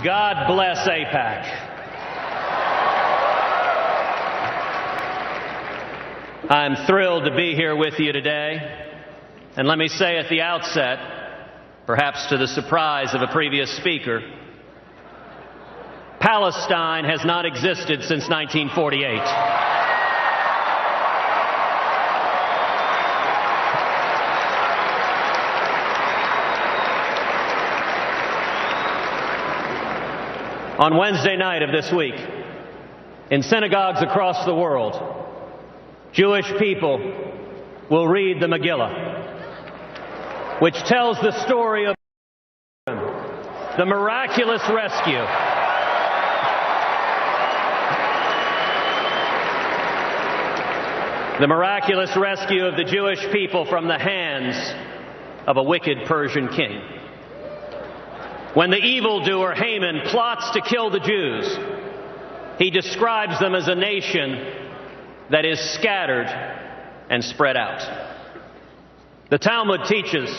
God bless AIPAC. I'm thrilled to be here with you today. And let me say at the outset, perhaps to the surprise of a previous speaker, Palestine has not existed since 1948. On Wednesday night of this week, in synagogues across the world, Jewish people will read the Megillah, which tells the story of the miraculous rescue of the Jewish people from the hands of a wicked Persian king. When the evildoer Haman plots to kill the Jews, he describes them as a nation that is scattered and spread out. The Talmud teaches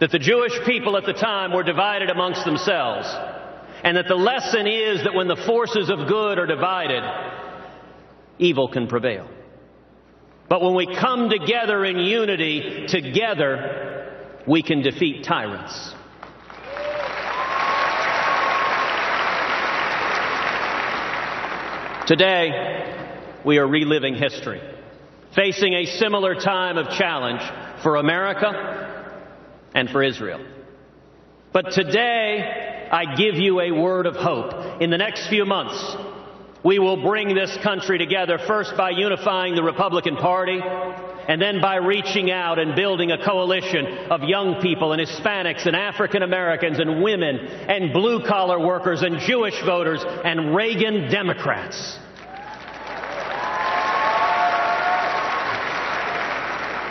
that the Jewish people at the time were divided amongst themselves, and that the lesson is that when the forces of good are divided, evil can prevail. But when we come together in unity, together we can defeat tyrants. Today, we are reliving history, facing a similar time of challenge for America and for Israel. But today, I give you a word of hope. In the next few months, we will bring this country together, first by unifying the Republican Party, and then by reaching out and building a coalition of young people and Hispanics and African Americans and women and blue-collar workers and Jewish voters and Reagan Democrats,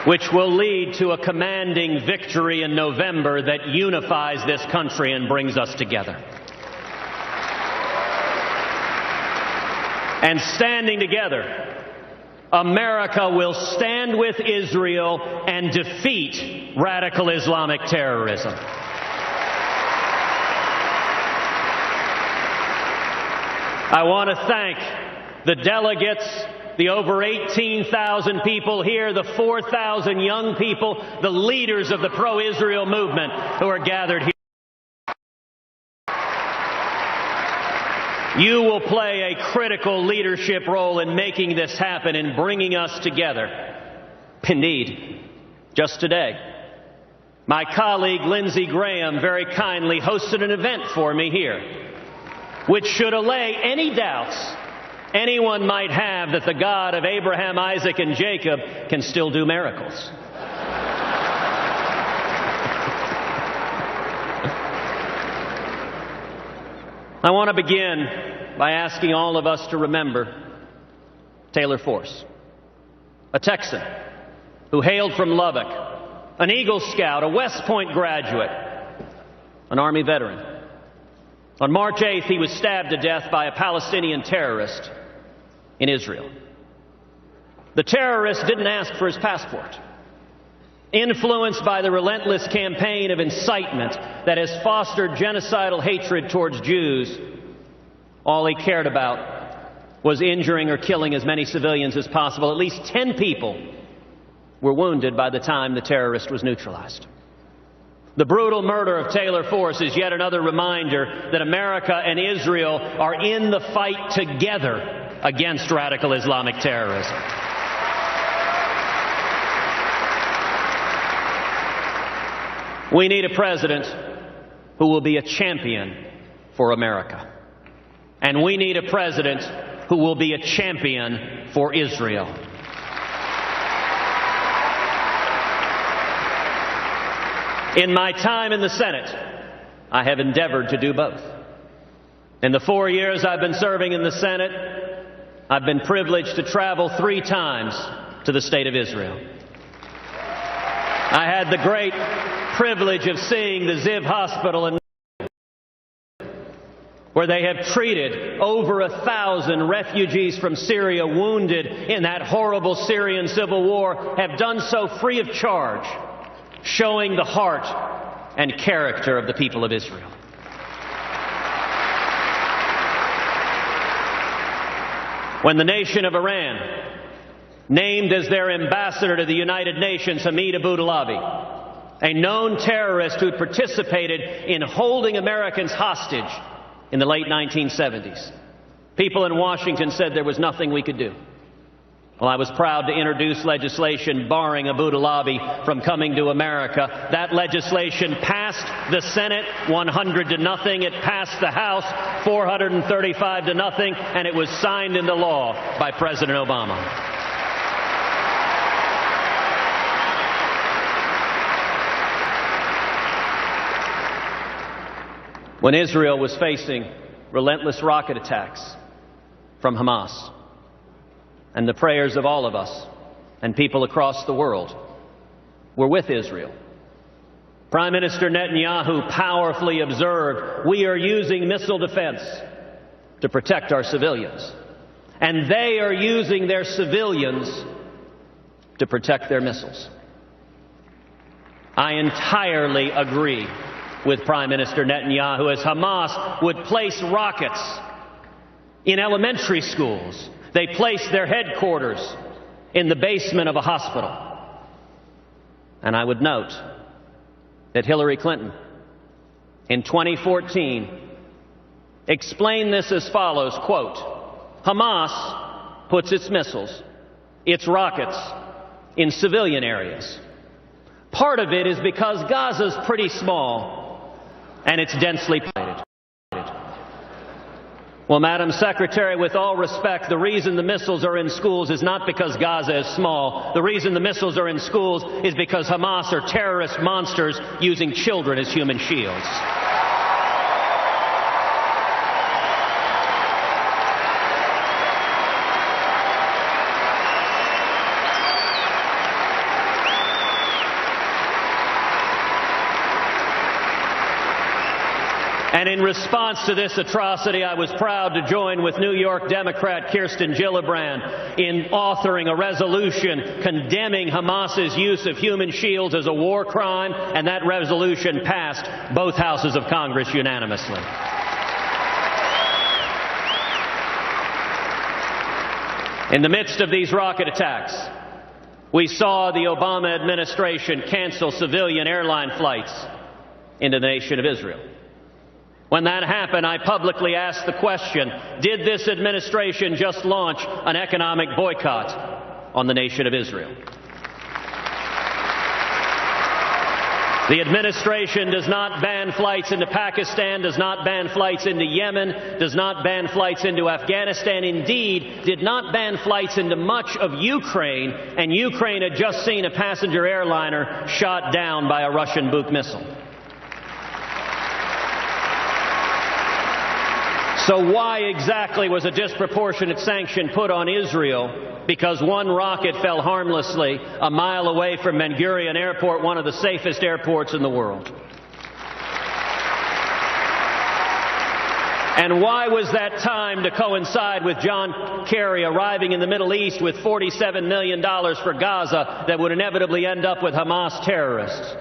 which will lead to a commanding victory in November that unifies this country and brings us together. And standing together, America will stand with Israel and defeat radical Islamic terrorism. I want to thank the delegates, the over 18,000 people here, the 4,000 young people, the leaders of the pro-Israel movement who are gathered here. You will play a critical leadership role in making this happen and bringing us together. Indeed, just today, my colleague Lindsey Graham very kindly hosted an event for me here, which should allay any doubts anyone might have that the God of Abraham, Isaac, and Jacob can still do miracles. I want to begin by asking all of us to remember Taylor Force, a Texan who hailed from Lubbock, an Eagle Scout, a West Point graduate, an Army veteran. On March 8th, he was stabbed to death by a Palestinian terrorist in Israel. The terrorist didn't ask for his passport. Influenced by the relentless campaign of incitement that has fostered genocidal hatred towards Jews, all he cared about was injuring or killing as many civilians as possible. At least 10 people were wounded by the time the terrorist was neutralized. The brutal murder of Taylor Force is yet another reminder that America and Israel are in the fight together against radical Islamic terrorism. We need a president who will be a champion for America. And we need a president who will be a champion for Israel. In my time in the Senate, I have endeavored to do both. In the 4 years I've been serving in the Senate, I've been privileged to travel 3 times to the State of Israel. I had the great privilege of seeing the Ziv Hospital in where they have treated over 1,000 refugees from Syria wounded in that horrible Syrian civil war, have done so free of charge, showing the heart and character of the people of Israel. when the nation of Iran named as their ambassador to the United Nations Hamid Abu-Dhabi, a known terrorist who had participated in holding Americans hostage in the late 1970s. People in Washington said there was nothing we could do. Well, I was proud to introduce legislation barring Abu-Dhabi from coming to America. That legislation passed the Senate 100-0. It passed the House 435-0, and it was signed into law by President Obama. When Israel was facing relentless rocket attacks from Hamas, and the prayers of all of us and people across the world were with Israel, Prime Minister Netanyahu powerfully observed, we are using missile defense to protect our civilians, and they are using their civilians to protect their missiles. I entirely agree with Prime Minister Netanyahu as Hamas would place rockets in elementary schools. They placed their headquarters in the basement of a hospital. And I would note that Hillary Clinton, in 2014, explained this as follows, quote, Hamas puts its missiles, its rockets, in civilian areas. Part of it is because Gaza's pretty small and it's densely populated. Well, Madam Secretary, with all respect, the reason the missiles are in schools is not because Gaza is small. The reason the missiles are in schools is because Hamas are terrorist monsters using children as human shields. And in response to this atrocity, I was proud to join with New York Democrat Kirsten Gillibrand in authoring a resolution condemning Hamas's use of human shields as a war crime, and that resolution passed both houses of Congress unanimously. In the midst of these rocket attacks, we saw the Obama administration cancel civilian airline flights into the nation of Israel. When that happened, I publicly asked the question, did this administration just launch an economic boycott on the nation of Israel? The administration does not ban flights into Pakistan, does not ban flights into Yemen, does not ban flights into Afghanistan, indeed did not ban flights into much of Ukraine, and Ukraine had just seen a passenger airliner shot down by a Russian Buk missile. So why exactly was a disproportionate sanction put on Israel? Because one rocket fell harmlessly a mile away from Ben Gurion Airport, one of the safest airports in the world. And why was that time to coincide with John Kerry arriving in the Middle East with $47 million for Gaza that would inevitably end up with Hamas terrorists?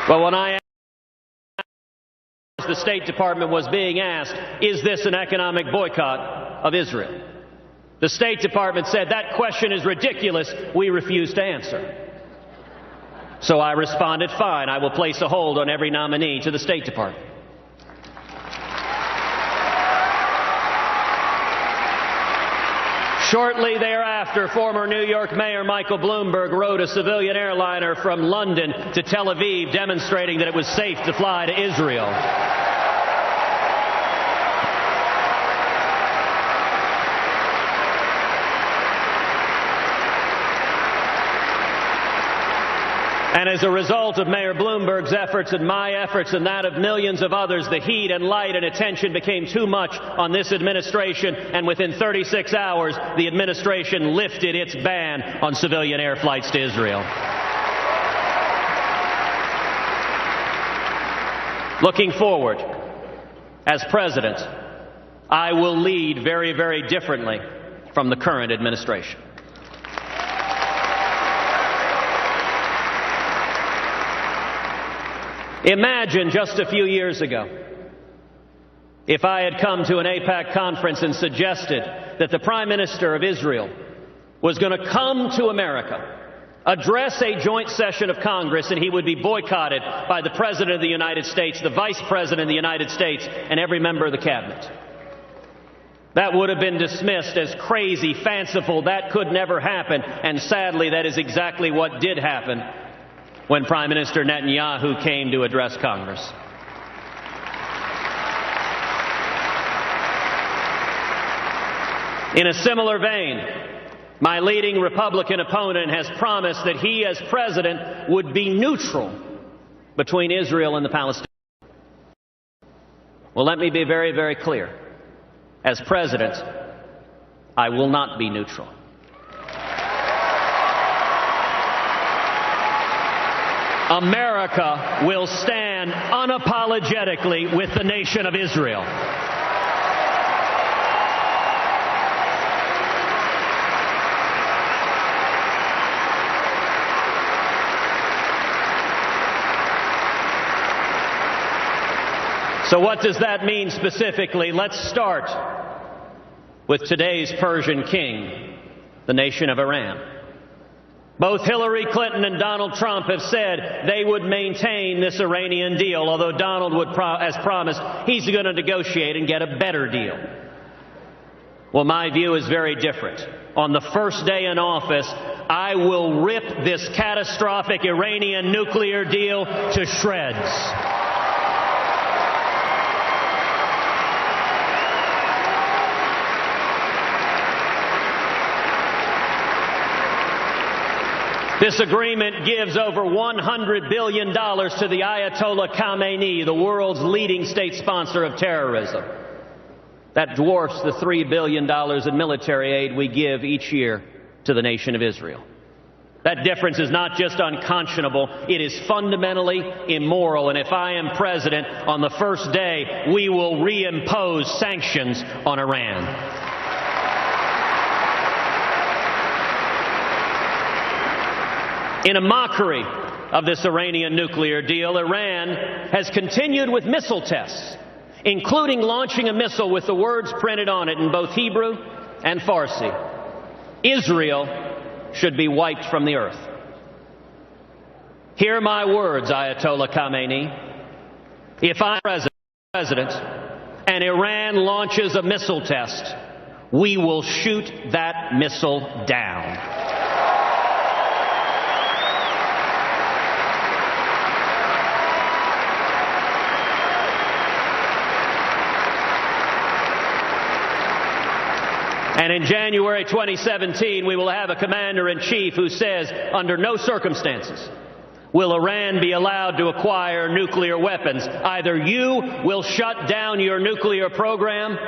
Well, when I the State Department was being asked, is this an economic boycott of Israel? The State Department said, that question is ridiculous. We refuse to answer. So I responded, fine, I will place a hold on every nominee to the State Department. Shortly thereafter, former New York Mayor Michael Bloomberg rode a civilian airliner from London to Tel Aviv, demonstrating that it was safe to fly to Israel. And as a result of Mayor Bloomberg's efforts and my efforts and that of millions of others, the heat and light and attention became too much on this administration, and within 36 hours, the administration lifted its ban on civilian air flights to Israel. Looking forward, as president, I will lead very, very differently from the current administration. Imagine just a few years ago if I had come to an AIPAC conference and suggested that the Prime Minister of Israel was going to come to America, address a joint session of Congress, and he would be boycotted by the President of the United States, the Vice President of the United States, and every member of the Cabinet. That would have been dismissed as crazy, fanciful. That could never happen. And sadly, that is exactly what did happen when Prime Minister Netanyahu came to address Congress. In a similar vein, my leading Republican opponent has promised that he, as president, would be neutral between Israel and the Palestinians. Well, let me be very, very clear. As president, I will not be neutral. America will stand unapologetically with the nation of Israel. So what does that mean specifically? Let's start with today's Persian king, the nation of Iran. Both Hillary Clinton and Donald Trump have said they would maintain this Iranian deal, although Donald has promised he's going to negotiate and get a better deal. Well, my view is very different. On the first day in office, I will rip this catastrophic Iranian nuclear deal to shreds. This agreement gives over $100 billion to the Ayatollah Khamenei, the world's leading state sponsor of terrorism. That dwarfs the $3 billion in military aid we give each year to the nation of Israel. That difference is not just unconscionable, it is fundamentally immoral. And if I am president, on the first day, we will reimpose sanctions on Iran. In a mockery of this Iranian nuclear deal, Iran has continued with missile tests, including launching a missile with the words printed on it in both Hebrew and Farsi. Israel should be wiped from the earth. Hear my words, Ayatollah Khamenei. If I'm president and Iran launches a missile test, we will shoot that missile down. And in January 2017, we will have a commander-in-chief who says, under no circumstances will Iran be allowed to acquire nuclear weapons. Either you will shut down your nuclear program,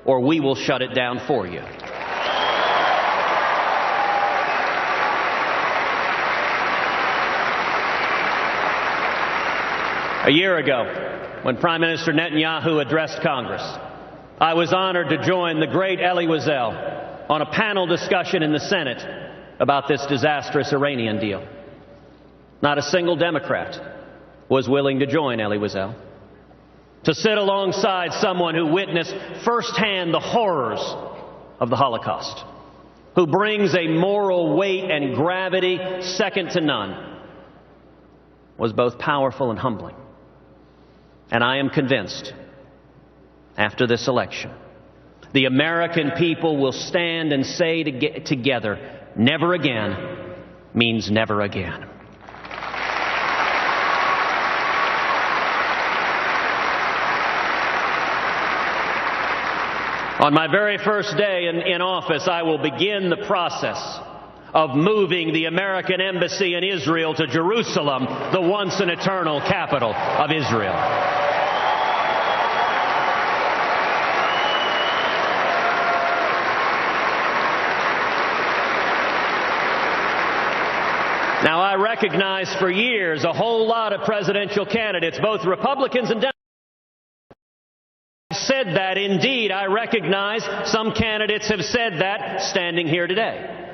or we will shut it down for you. A year ago, when Prime Minister Netanyahu addressed Congress, I was honored to join the great Elie Wiesel on a panel discussion in the Senate about this disastrous Iranian deal. Not a single Democrat was willing to join Elie Wiesel, to sit alongside someone who witnessed firsthand the horrors of the Holocaust, who brings a moral weight and gravity second to none, was both powerful and humbling. And I am convinced, after this election, the American people will stand and say together, never again means never again. On my very first day in office, I will begin the process of moving the American embassy in Israel to Jerusalem, the once and eternal capital of Israel. Now, I recognize for years a whole lot of presidential candidates, both Republicans and Democrats, said that. Indeed, I recognize some candidates have said that standing here today.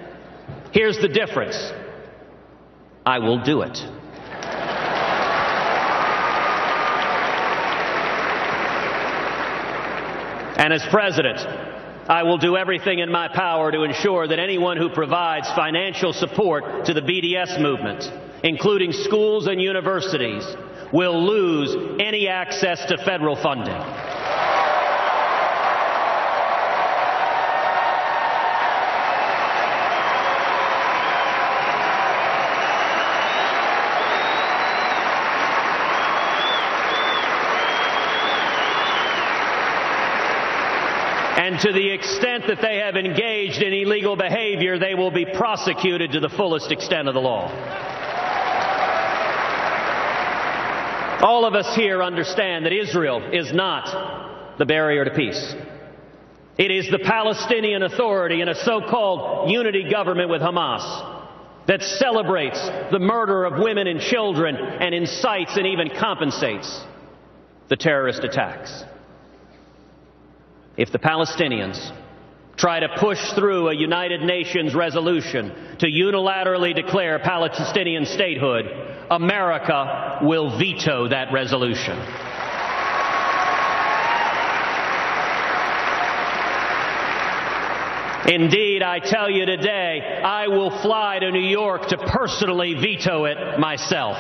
Here's the difference. I will do it. And as President, I will do everything in my power to ensure that anyone who provides financial support to the BDS movement, including schools and universities, will lose any access to federal funding. And to the extent that they have engaged in illegal behavior, they will be prosecuted to the fullest extent of the law. All of us here understand that Israel is not the barrier to peace. It is the Palestinian Authority in a so-called unity government with Hamas that celebrates the murder of women and children and incites and even compensates the terrorist attacks. If the Palestinians try to push through a United Nations resolution to unilaterally declare Palestinian statehood, America will veto that resolution. Indeed, I tell you today, I will fly to New York to personally veto it myself.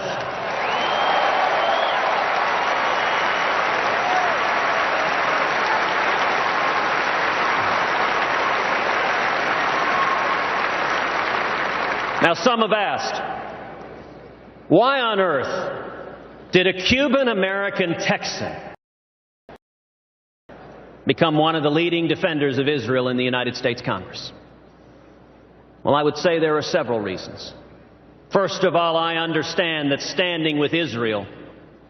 Now, some have asked, why on earth did a Cuban-American Texan become one of the leading defenders of Israel in the United States Congress? Well, I would say there are several reasons. First of all, I understand that standing with Israel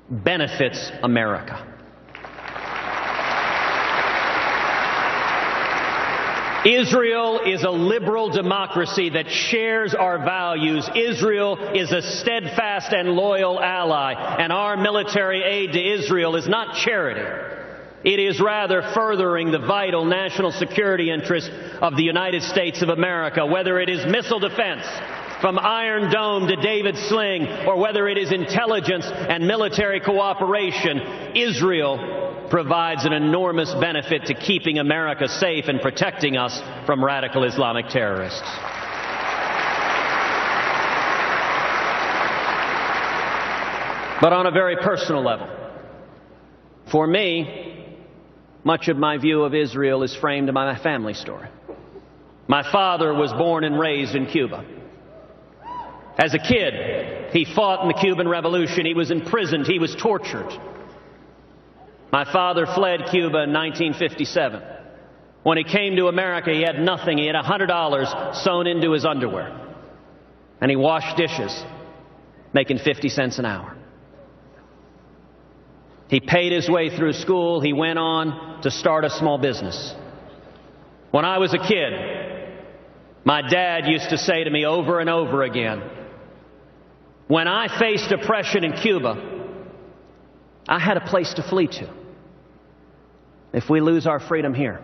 benefits America. Israel is a liberal democracy that shares our values. Israel is a steadfast and loyal ally, and our military aid to Israel is not charity. It is rather furthering the vital national security interests of the United States of America, whether it is missile defense from Iron Dome to David Sling, or whether it is intelligence and military cooperation. Israel provides an enormous benefit to keeping America safe and protecting us from radical Islamic terrorists. But on a very personal level, for me, much of my view of Israel is framed by my family story. My father was born and raised in Cuba. As a kid, he fought in the Cuban Revolution. He was imprisoned. He was tortured. My father fled Cuba in 1957. When he came to America, he had nothing. He had $100 sewn into his underwear. And he washed dishes, making 50 cents an hour. He paid his way through school. He went on to start a small business. When I was a kid, my dad used to say to me over and over again, when I faced oppression in Cuba, I had a place to flee to. If we lose our freedom here,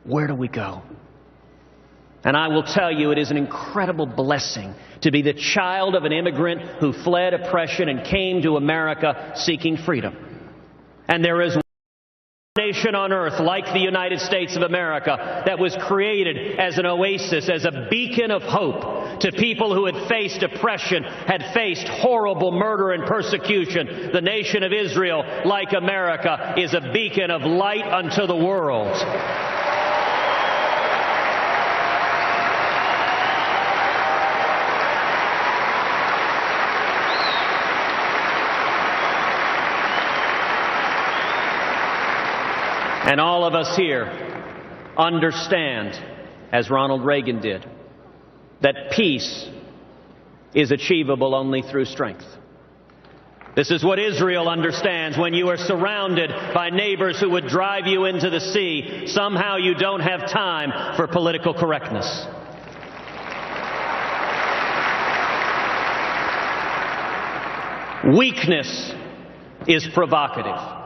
where do we go? And I will tell you, it is an incredible blessing to be the child of an immigrant who fled oppression and came to America seeking freedom. And there is nation on earth like the United States of America that was created as an oasis, as a beacon of hope to people who had faced oppression, had faced horrible murder and persecution. The nation of Israel, like America, is a beacon of light unto the world. And all of us here understand, as Ronald Reagan did, that peace is achievable only through strength. This is what Israel understands. When you are surrounded by neighbors who would drive you into the sea, somehow you don't have time for political correctness. Weakness is provocative.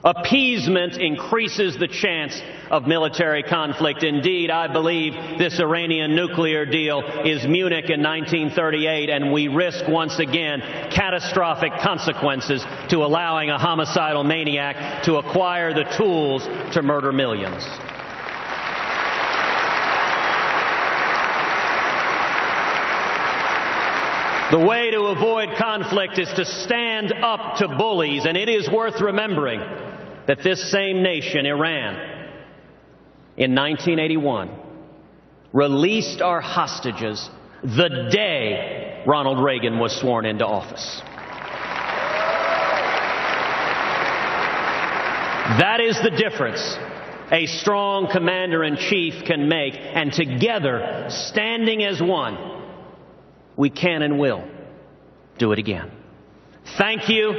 Appeasement increases the chance of military conflict. Indeed, I believe this Iranian nuclear deal is Munich in 1938, and we risk once again catastrophic consequences to allowing a homicidal maniac to acquire the tools to murder millions. The way to avoid conflict is to stand up to bullies, and it is worth remembering that this same nation, Iran, in 1981, released our hostages the day Ronald Reagan was sworn into office. That is the difference a strong commander-in-chief can make, and together, standing as one, we can and will do it again. Thank you.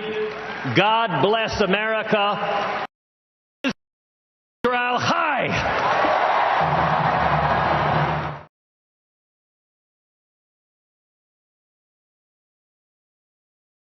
God bless America.